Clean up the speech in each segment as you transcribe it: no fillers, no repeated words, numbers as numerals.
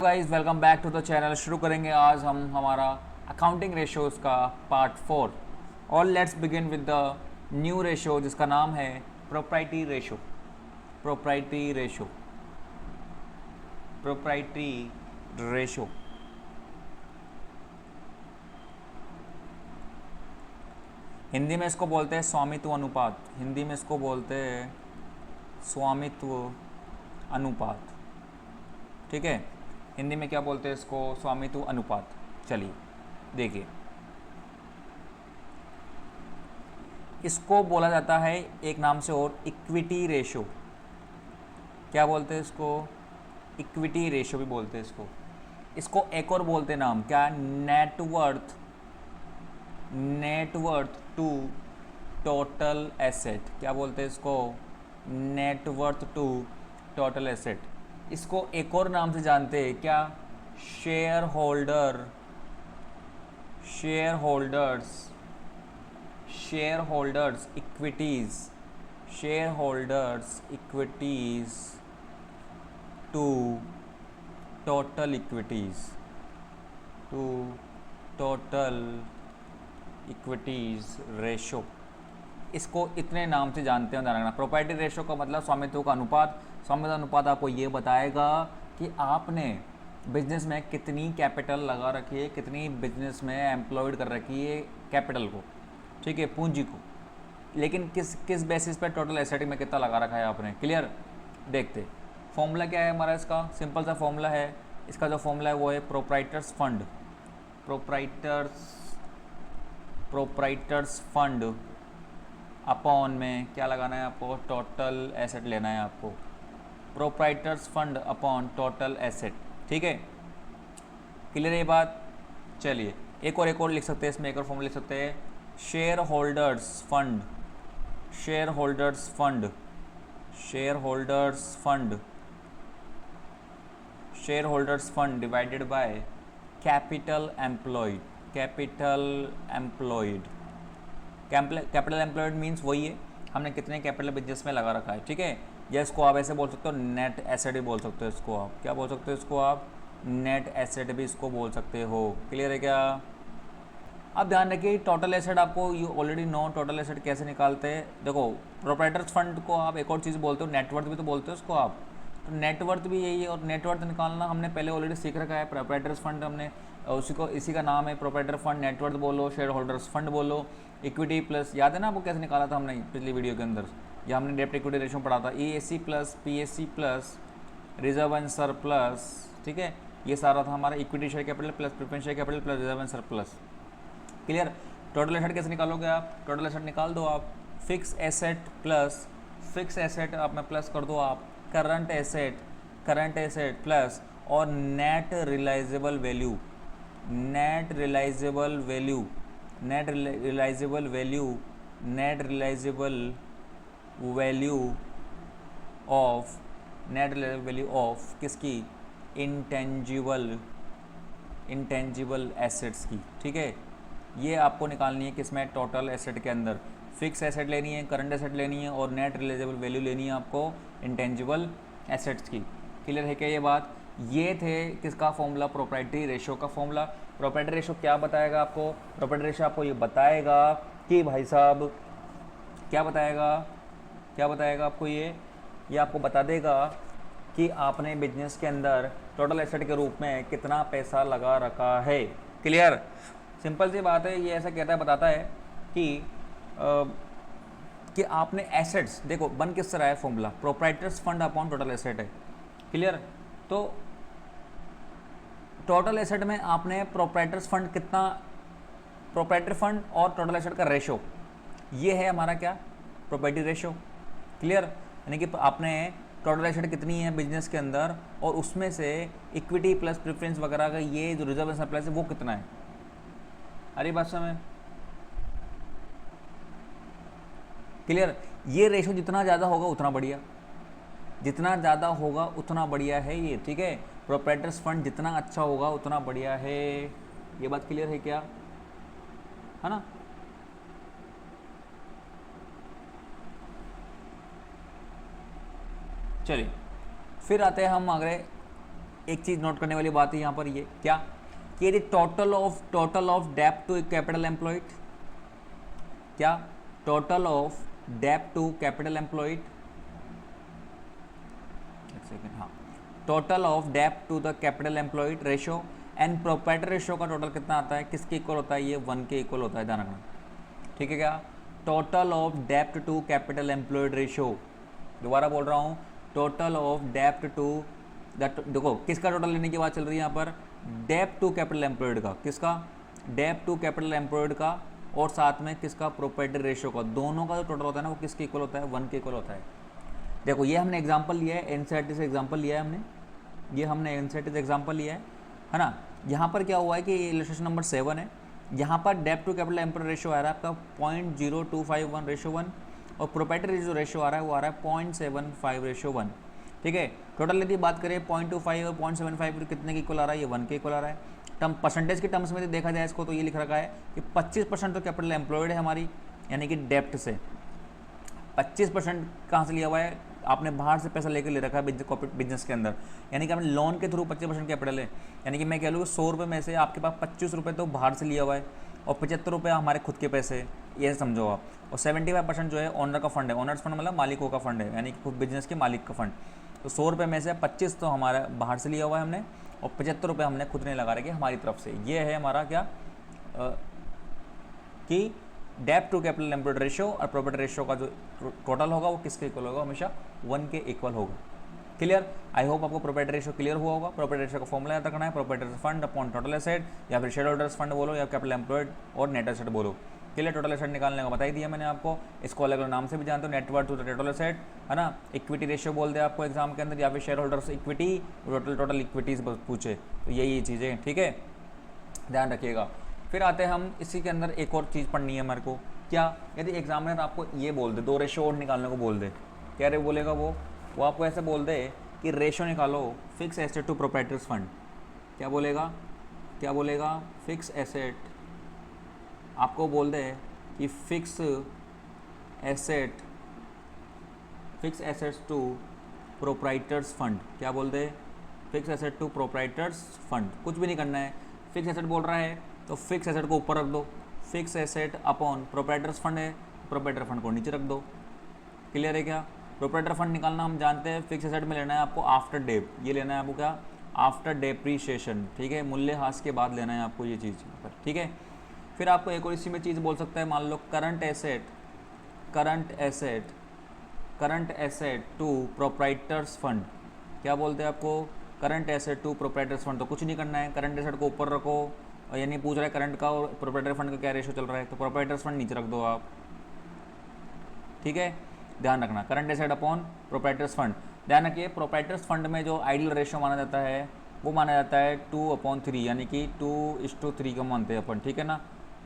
Guys welcome back to the channel. शुरू करेंगे आज हम हमारा अकाउंटिंग रेशियोज का पार्ट 4 और let's begin with the new ratio जिसका नाम है proprietary ratio. Proprietary ratio proprietary ratio Hindi में इसको बोलते हैं स्वामित्व अनुपात। हिंदी में इसको बोलते हैं स्वामित्व अनुपात। ठीक है, हिंदी में क्या बोलते हैं इसको? स्वामित्व अनुपात। चलिए देखिए, इसको बोला जाता है एक नाम से और इक्विटी रेशियो। क्या बोलते हैं इसको? इक्विटी रेशियो भी बोलते हैं इसको। इसको एक और बोलते हैं नाम क्या? Net worth. Net worth to total asset. क्या बोलते हैं इसको? Net worth to total asset. इसको एक और नाम से जानते हैं क्या? Shareholder. Shareholders. Shareholders equities. Shareholders equities to total equities. To total equities ratio. इसको इतने नाम से जानते हैं, ध्यान रखना। प्रोपर्टी रेशो का मतलब स्वामित्व का अनुपात। स्वामित्व अनुपात आपको ये बताएगा कि आपने बिजनेस में कितनी कैपिटल लगा रखी है, कितनी बिजनेस में एम्प्लॉयड कर रखी है कैपिटल को, ठीक है, पूंजी को, लेकिन किस किस बेसिस पे टोटल एसेट में कितना लगा रखा है आपने। क्लियर? देखते फॉर्मूला क्या है हमारा इसका। सिंपल सा फॉर्मूला है इसका। जो फॉर्मूला है वो है proprietors fund. Proprietors fund upon में क्या लगाना है आपको? टोटल एसेट लेना है आपको। Proprietors fund upon total asset. ठीक है, क्लियर ये बात? चलिए एक और लिख सकते हैं इसमें। एक और फॉर्मूला लिख सकते हैं। Share holders fund. Share holders fund. Share holders fund. Share holders fund divided by capital employed. Capital employed. Capital employed means वही है हमने कितने कैपिटल बिजनेस में लगा रखा है। ठीक है, या इसको आप ऐसे बोल सकते हो, नेट एसेट भी बोल सकते हो इसको आप। क्या बोल सकते हो इसको आप? नेट एसेट भी इसको बोल सकते हो। क्लियर है क्या? अब ध्यान रखिए, टोटल एसेट आपको you already know total asset कैसे निकालते हैं। देखो, प्रोप्राइटर्स फंड को आप एक और चीज़ बोलते हो, नेटवर्थ भी तो बोलते हो उसको आप। तो नेटवर्थ भी यही है, और नेटवर्थ निकालना हमने पहले ऑलरेडी सीख रखा है। प्रोप्राइटर्स फंड हमने इसी का नाम है प्रोप्राइटर फंड। नेटवर्थ बोलो, शेयर होल्डर्स फंड बोलो, इक्विटी प्लस, याद है ना आपको कैसे निकाला था हमने पिछली वीडियो के अंदर? या हमने डेप्ट इक्विटी रेशियो पढ़ा था। EAC plus PAC plus reserve and surplus. ठीक है, ये सारा था हमारा equity share capital plus preference share capital plus reserve and surplus. Clear? Total asset कैसे निकालोगे आप? टोटल एसेट निकाल दो आप। Fix asset plus fix asset आप में प्लस कर दो आप करंट एसेट प्लस और net realisable value. Net realisable value. Net realisable value. Net realisable value of net realisable value of किसकी? इंटेंजिबल एसेट्स की। ठीक है, ये आपको निकालनी है किसमें? टोटल एसेट के अंदर। फिक्स एसेट लेनी है, करंट एसेट लेनी है और नेट रिलाइजेबल वैल्यू लेनी है आपको इंटेंजिबल एसेट्स की। क्लियर है क्या ये बात? ये थे किसका फॉर्मूला? प्रोप्राइटरी रेशियो का फॉर्मूला। प्रोप्राइटरी रेशियो क्या बताएगा आपको? प्रोप्राइटरी रेशियो आपको ये बताएगा कि भाई साहब क्या बताएगा? क्या बताएगा आपको? ये आपको बता देगा कि आपने बिजनेस के अंदर टोटल एसेट के रूप में कितना पैसा लगा रखा है। क्लियर? सिंपल सी बात है। ये ऐसा कहता है, बताता है कि आपने एसेट्स, देखो बन किस तरह है formula? Proprietors fund upon total asset है। क्लियर? तो टोटल एसेट में आपने प्रोप्राइटर्स फंड कितना, प्रोप्राइटर फंड और टोटल एसेट का रेशो, ये है हमारा क्या? Property ratio. क्लियर? यानी कि आपने टोटल एसेट कितनी है बिजनेस के अंदर और उसमें से इक्विटी प्लस प्रेफरेंस वगैरह का ये जो रिजर्व एंड सरप्लस है वो कितना है। अरे बात समझ? क्लियर? ये रेशो जितना ज़्यादा होगा उतना बढ़िया। जितना ज़्यादा होगा उतना बढ़िया है ये। ठीक है, प्रोप्राइटर्स फंड जितना अच्छा होगा उतना बढ़िया है। ये बात क्लियर है क्या? है ना? चलिए फिर आते हैं हम आगे एक चीज़ नोट करने वाली बात है यहाँ पर ये क्या कि यदि टोटल ऑफ डेप्ट टू कैपिटल एम्प्लॉयड, क्या टोटल ऑफ डेप्ट टू कैपिटल एम्प्लॉयड, एक सेकेंड, हाँ, टोटल ऑफ डेप्ट to the capital employed ratio and proprietor ratio का टोटल कितना आता है, किसके इक्वल होता है, ये 1 के इक्वल होता है, ध्यान रखना, ठीक है क्या। टोटल ऑफ डेप्ट टू कैपिटल एम्प्लॉयड रेशो, दोबारा बोल रहा हूँ, टोटल ऑफ डेप्ट टू देखो किसका टोटल लेने की बात चल रही है यहाँ पर, डेप्ट टू कैपिटल एम्प्लॉयड का, किसका, डेप्ट टू कैपिटल एम्प्लॉयड का, और साथ में किसका, प्रोप्राइटर रेशो का, दोनों का जो टोटल होता है ना वो किसके इक्वल होता है, 1 के इक्वल होता है। देखो ये हमने एग्जांपल लिया है, एनसीईआरटी से एग्जांपल लिया है हमने एनसीईआरटी से एग्जांपल लिया है ना। यहाँ पर क्या हुआ है कि इलस्ट्रेशन नंबर 7 है, यहाँ पर डेप्ट टू कैपिटल एम्प्लॉयड रेशो आ रहा है आपका 0.0251 रेशो 1, और प्रोप्राइटर जो रेशो आ रहा है वो आ रहा है 0.75 रेशो 1, ठीक है। टोटल यदि बात करें 0.25 और 0.75 कितने के इक्वल आ रहा है, ये 1 के इक्वल आ रहा है। टर्म परसेंटेज के टर्म्स में देखा जाए इसको तो ये लिख रखा है कि 25% तो कैपिटल एम्प्लॉयड है हमारी, यानी कि डेप्ट से 25% कहाँ से लिया हुआ है, आपने बाहर से पैसा लेकर ले रखा है बिजनेस के अंदर, यानी कि आपने लोन के थ्रू 25% कैपिटल है, यानी कि मैं कह लूँ 100 रुपये में से आपके पास 25 रुपये तो बाहर से लिया हुआ है और 75 रुपये हमारे खुद के पैसे, ये समझो आप। और 75% जो है ओनर का फंड है, ओनर्स फंड मतलब मालिकों का फंड है, यानी कि खुद बिजनेस के मालिक का फंड। तो 100 रुपये में से 25 तो हमारा बाहर से लिया हुआ है हमने, और 75 रुपये हमने खुद ने लगा रखे हमारी तरफ से। ये है हमारा क्या कि डेप्ट टू कैपिटल एम्प्लॉयड रेशो और प्रॉपर्टी रेशो का जो टोटल होगा वो किसके इक्वल होगा, हमेशा 1 के इक्वल होगा। क्लियर, आई होप आपको प्रॉपर्टी रेशो क्लियर हुआ होगा। प्रॉपर्टी रेशो का फॉर्मूला याद रखना है, property fund upon total asset, या फिर शेयर होल्डर्स फंड बोलो, या कैपिटल एम्प्लॉयड और नेट एसेट बोलो। क्लियर, टोटल एसेट निकालने का बता ही दिया मैंने आपको, इसको अलग अलग नाम से भी जानते हो, net worth to the total asset, है ना। इक्विटी रेशियो बोलते हैं आपको एग्जाम के अंदर, या फिर share holders equity, total equities पूछे, तो यही चीज़ें, ठीक है, ध्यान रखिएगा। फिर आते हैं हम इसी के अंदर एक और चीज़ पढ़नी है मेरे को, क्या, यदि एग्जामिनर आपको ये बोल दे 2 रेशो और निकालने को बोल दे, क्या रे बोलेगा वो आपको ऐसे बोल दे कि रेशो निकालो fix asset to proprietors fund, क्या बोलेगा, फिक्स एसेट, आपको बोल दे कि fix assets to proprietors fund, क्या बोल दे, fix asset to proprietors fund, कुछ भी नहीं करना है, फिक्स एसेट बोल रहा है तो फिक्स एसेट को ऊपर रख दो, fix asset upon proprietors fund है, प्रोप्राइटर फंड को नीचे रख दो। क्लियर है क्या। प्रोप्राइटर फंड निकालना हम जानते हैं, फिक्स एसेट में लेना है आपको आफ्टर डेप, ये लेना है आपको क्या, आफ्टर डेप्रीशिएशन, ठीक है, मूल्यह्रास के बाद लेना है आपको ये चीज़ पर, ठीक है। फिर आपको एक और इसी में चीज़ बोल सकता है, मान लो current asset to proprietors fund, क्या बोलते हैं आपको, current asset to proprietors fund, तो कुछ नहीं करना है, करंट एसेट को ऊपर रखो, और यानी पूछ रहा है करंट का और प्रोप्राइटर फंड का क्या रेशो चल रहा है, तो प्रोप्राइटर्स फंड नीचे रख दो आप, ठीक है, ध्यान रखना, current asset upon proprietors fund. ध्यान रखिए प्रोप्राइटर्स फंड में जो आइडियल रेशो माना जाता है वो माना जाता है 2/3, यानी कि 2:3 का मानते हैं अपन, ठीक है ना।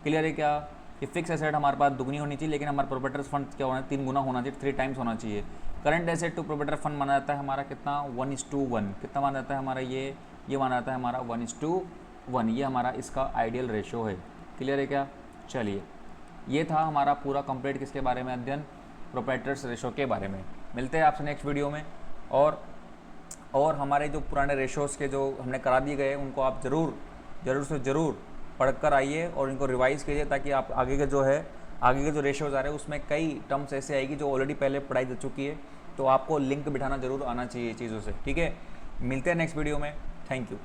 क्लियर है क्या, कि फिक्स एसेट हमारे पास दुगनी होनी चाहिए, लेकिन हमारे प्रोप्राइटर्स फंड क्या होना है, 3 गुना होना चाहिए, 3 टाइम्स होना चाहिए। Current asset to proprietor fund माना जाता है हमारा कितना, 1:1, कितना माना जाता है हमारा, ये माना जाता है हमारा 1:1, ये हमारा इसका आइडियल रेशो है। क्लियर है क्या। चलिए, ये था हमारा पूरा कंप्लीट किसके बारे में अध्ययन, प्रोप्राइटर्स रेशो के बारे में। मिलते हैं आपसे नेक्स्ट वीडियो में, और हमारे जो पुराने रेशोज़ के जो हमने करा दिए गए उनको आप ज़रूर से ज़रूर पढ़ कर आइए और इनको रिवाइज़ कीजिए, ताकि आप आगे के जो रेशोज़ आ रहे हैं उसमें कई टर्म्स ऐसे आएगी जो ऑलरेडी पहले पढ़ाई जा चुकी है, तो आपको लिंक बिठाना ज़रूर आना चाहिए चीज़ों से, ठीक है। मिलते हैं नेक्स्ट वीडियो में, थैंक यू।